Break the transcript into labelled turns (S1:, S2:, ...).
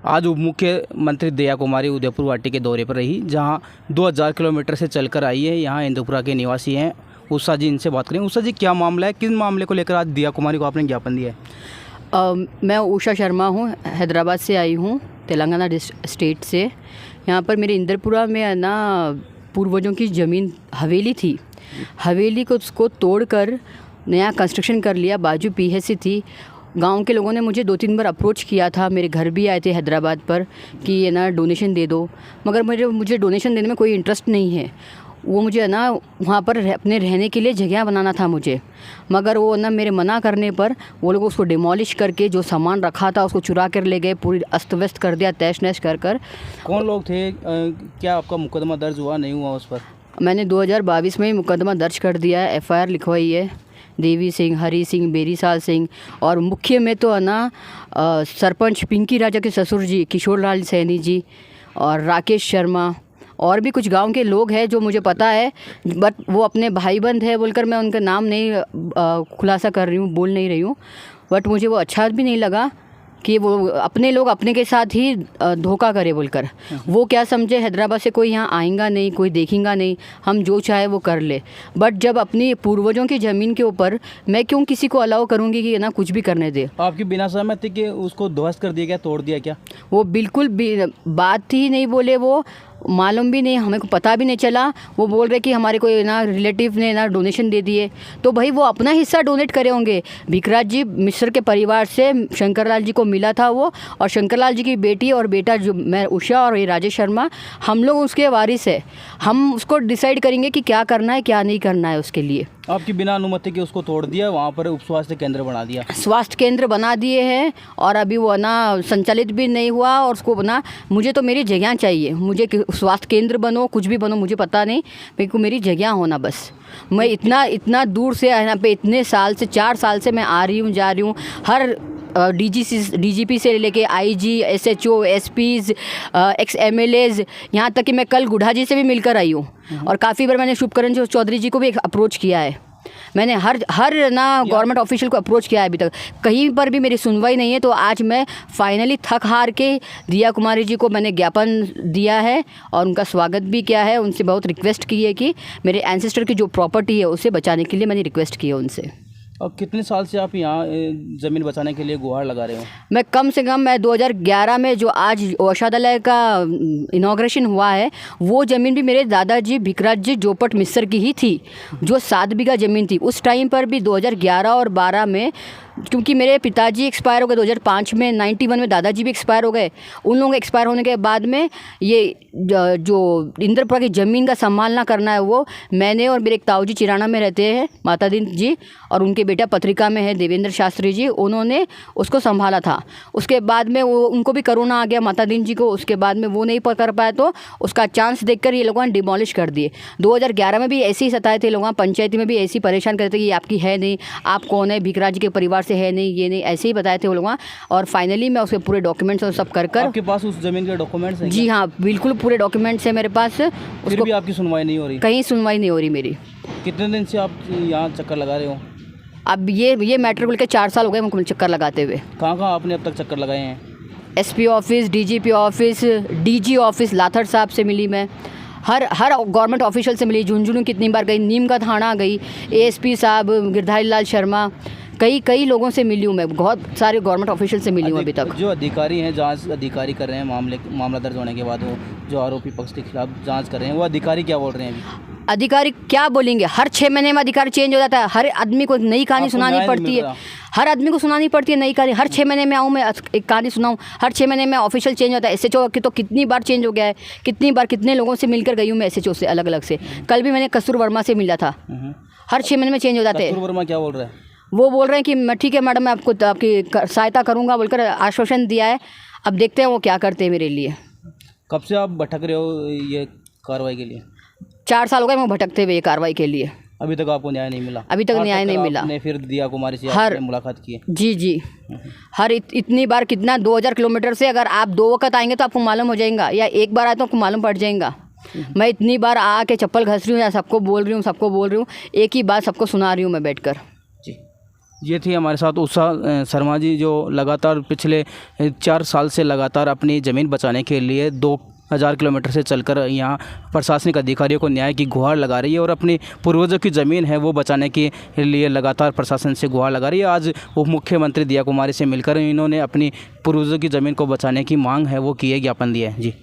S1: आज उप मुख्यमंत्री दया कुमारी उदयपुर वाटी के दौरे पर रही, जहां 2000 किलोमीटर से चलकर आई है। यहां इंदुपुरा के निवासी हैं उषा जी, इनसे बात करें। उषा जी, क्या मामला है, किस मामले को लेकर आज दया कुमारी को आपने ज्ञापन दिया है?
S2: मैं उषा शर्मा हूँ, हैदराबाद से आई हूँ, तेलंगाना स्टेट से। यहाँ पर मेरे इंदुपुरा में है ना पूर्वजों की ज़मीन हवेली थी, हवेली को उसको तोड़कर नया कंस्ट्रक्शन कर लिया। बाजू पीएचसी थी। गांव के लोगों ने मुझे 2-3 बार अप्रोच किया था, मेरे घर भी आए थे हैदराबाद पर कि ये ना डोनेशन दे दो, मगर मुझे डोनेशन देने में कोई इंटरेस्ट नहीं है। वो मुझे ना वहाँ पर अपने रहने के लिए जगह बनाना था मुझे, मगर वो ना मेरे मना करने पर वो लोग उसको डिमोलिश करके जो सामान रखा था उसको चुरा कर ले गए, पूरी अस्त व्यस्त कर दिया, तहस नहस कर कर।
S1: कौन लोग थे? क्या आपका मुकदमा दर्ज हुआ, नहीं हुआ उस पर?
S2: मैंने 2022 में ही मुकदमा दर्ज कर दिया है, FIR लिखवाई है। देवी सिंह, हरी सिंह, बेरीसाल सिंह, और मुख्य में तो है ना सरपंच पिंकी राजा के ससुर जी किशोर लाल सैनी जी और राकेश शर्मा, और भी कुछ गांव के लोग हैं जो मुझे पता है, बट वो अपने भाई बंद है बोलकर मैं उनका नाम नहीं खुलासा कर रही हूँ, बोल नहीं रही हूँ। बट मुझे वो अच्छा भी नहीं लगा कि वो अपने लोग अपने के साथ ही धोखा करे बोलकर। वो क्या समझे हैदराबाद से कोई यहाँ आएगा नहीं, कोई देखेगा नहीं, हम जो चाहे वो कर ले। बट जब अपनी पूर्वजों की ज़मीन के ऊपर मैं क्यों किसी को अलाउ करूँगी कि ना कुछ भी करने दे।
S1: आपकी बिना सहमति के उसको ध्वस्त कर दिया गया, तोड़ दिया क्या?
S2: वो बिल्कुल बात ही नहीं बोले, वो मालूम भी नहीं, हमें को पता भी नहीं चला। वो बोल रहे कि हमारे कोई ना रिलेटिव ने ना डोनेशन दे दिए, तो भाई वो अपना हिस्सा डोनेट करे होंगे। भिखराज जी मिश्र के परिवार से शंकरलाल जी को मिला था वो, और शंकरलाल जी की बेटी और बेटा जो मैं उषा और ये राजेश शर्मा, हम लोग उसके वारिस है। हम उसको डिसाइड करेंगे कि क्या करना है क्या नहीं करना है उसके लिए।
S1: आपकी बिना अनुमति के उसको तोड़ दिया, वहाँ पर उप स्वास्थ्य केंद्र बना दिया।
S2: स्वास्थ्य केंद्र बना दिए हैं, और अभी वो ना संचालित भी नहीं हुआ। और उसको ना मुझे तो मेरी जगह चाहिए, मुझे स्वास्थ्य केंद्र बनो, कुछ भी बनो, मुझे पता नहीं, मेरे को मेरी जगह होना बस। मैं इतना दूर से यहाँ पे इतने साल से 4 साल से मैं आ रही हूँ, जा रही हूँ। हर DGP से लेके IG, SHO, SPs, ex-MLAs, यहाँ तक कि मैं कल गुढ़ा जी से भी मिलकर आई हूँ। और काफ़ी बार मैंने शुभकरण चौधरी जी को भी अप्रोच किया है। मैंने हर ना गवर्नमेंट ऑफिशियल को अप्रोच किया है, अभी तक कहीं पर भी मेरी सुनवाई नहीं है। तो आज मैं फाइनली थक हार के दया कुमारी जी को मैंने ज्ञापन दिया है और उनका स्वागत भी किया है। उनसे बहुत रिक्वेस्ट की है कि मेरे एंसेस्टर की जो प्रॉपर्टी है उसे बचाने के लिए मैंने रिक्वेस्ट की है उनसे।
S1: और कितने साल से आप यहाँ ज़मीन बचाने के लिए गुहार लगा रहे हो?
S2: मैं कम से कम 2011 में जो आज औषधालय का इनॉग्रेशन हुआ है, वो ज़मीन भी मेरे दादाजी भिखराज जी जोपट मिस्र की ही थी, जो 7 बीघा ज़मीन थी। उस टाइम पर भी 2011 और 12 में, क्योंकि मेरे पिताजी एक्सपायर हो गए 2005 में, 91 में दादाजी भी एक्सपायर हो गए। उन लोगों के एक्सपायर होने के बाद में ये जो इंदुपुरा की ज़मीन का संभालना करना है वो मैंने और मेरे एक ताऊ जी चिराना में रहते हैं, माता दीन जी, और उनके बेटा पत्रिका में है देवेंद्र शास्त्री जी, उन्होंने उसको संभाला था। उसके बाद में वो उनको भी कोरोना आ गया माता दीन जी को, उसके बाद में वो नहीं कर पाए, तो उसका चांस देखकर ये लोगों ने डिमोलिश कर दिए। 2011 में भी ऐसे ही सताए थे लोग, पंचायती में भी ऐसे ही परेशान करते थे कि आपकी है नहीं, आप कौन है, भिखराज जी के परिवार से है नहीं, ये नहीं, ऐसे ही बताए थे वो लोग। और फाइनली मैं उसके पूरे डॉक्यूमेंट्स और सब कर
S1: आपके पास उस ज़मीन के डॉक्यूमेंट्स हैं?
S2: जी हाँ, बिल्कुल पूरे डॉक्यूमेंट्स है मेरे पास।
S1: फिर भी आपकी सुनवाई नहीं हो रही?
S2: कहीं सुनवाई नहीं हो रही मेरी।
S1: कितने दिन से आप यहाँ चक्कर लगा रहे हो?
S2: अब ये मैटर को लेकर 4 साल हो गए मुझे चक्कर लगाते हुए।
S1: कहाँ आपने अब तक चक्कर लगाए हैं?
S2: SP office, DGP office, DG office, Lather साहब से मिली मैं, हर गवर्नमेंट ऑफिशियल से मिली, झुंझुनू कितनी बार गई, नीम का थाना गई, ASP साहब गिरधारी लाल शर्मा, कई लोगों से मिली हूँ मैं, बहुत सारे गवर्नमेंट ऑफिशियल से मिली हूँ अभी तक।
S1: जो अधिकारी हैं, जांच अधिकारी कर रहे हैं, मामला दर्ज होने के बाद वो जो आरोपी पक्ष के खिलाफ जांच कर रहे हैं, वो अधिकारी क्या बोल रहे हैं अभी?
S2: अधिकारी क्या बोलेंगे? हर 6 महीने में अधिकारी चेंज हो जाता है। हर आदमी को नई कहानी सुनानी पड़ती है, हर आदमी को सुनानी पड़ती है नई कहानी। हर 6 महीने में आऊँ मैं एक कहानी सुनाऊँ, हर 6 महीने में ऑफिशियल चेंज होता है। SHO की तो कितनी बार चेंज हो गया है, कितनी बार कितने लोगों से मिलकर गई हूँ मैं SHO से अलग अलग से। कल भी मैंने कस्तूर वर्मा से मिला था। हर 6 महीने में चेंज हो जाते हैं।
S1: कस्तूर वर्मा क्या बोल रहे हैं?
S2: वो बोल रहे हैं कि मैं ठीक है मैडम, मैं आपको आपकी सहायता करूँगा बोलकर आश्वासन दिया है। अब देखते हैं वो क्या करते हैं मेरे लिए।
S1: कब से आप भटक रहे हो ये कार्रवाई के लिए?
S2: 4 साल हो गए मैं भटकते हुए ये कार्रवाई के लिए।
S1: अभी तक आपको न्याय नहीं मिला?
S2: अभी तक न्याय नहीं मिला।
S1: आपने फिर दया कुमारी से आपने मुलाकात की है?
S2: जी। हर इतनी बार, कितना 2000 किलोमीटर से अगर आप 2 वक्त आएंगे तो आपको मालूम हो जाएगा, या एक बार आए तो आपको मालूम पड़ जाएगा। मैं इतनी बार आके चप्पल घस रही हूँ, या सबको बोल रही हूँ, एक ही बात सबको सुना रही हूँ मैं बैठकर।
S1: जी। ये थी हमारे साथ उषा शर्मा जी, जो लगातार पिछले 4 साल से लगातार अपनी ज़मीन बचाने के लिए 2000 किलोमीटर से चलकर यहाँ प्रशासनिक अधिकारियों को न्याय की गुहार लगा रही है और अपनी पूर्वजों की ज़मीन है वो बचाने के लिए लगातार प्रशासन से गुहार लगा रही है। आज उप मुख्यमंत्री दिया कुमारी से मिलकर इन्होंने अपनी पूर्वजों की ज़मीन को बचाने की मांग है वो की है, ज्ञापन दिया है। जी।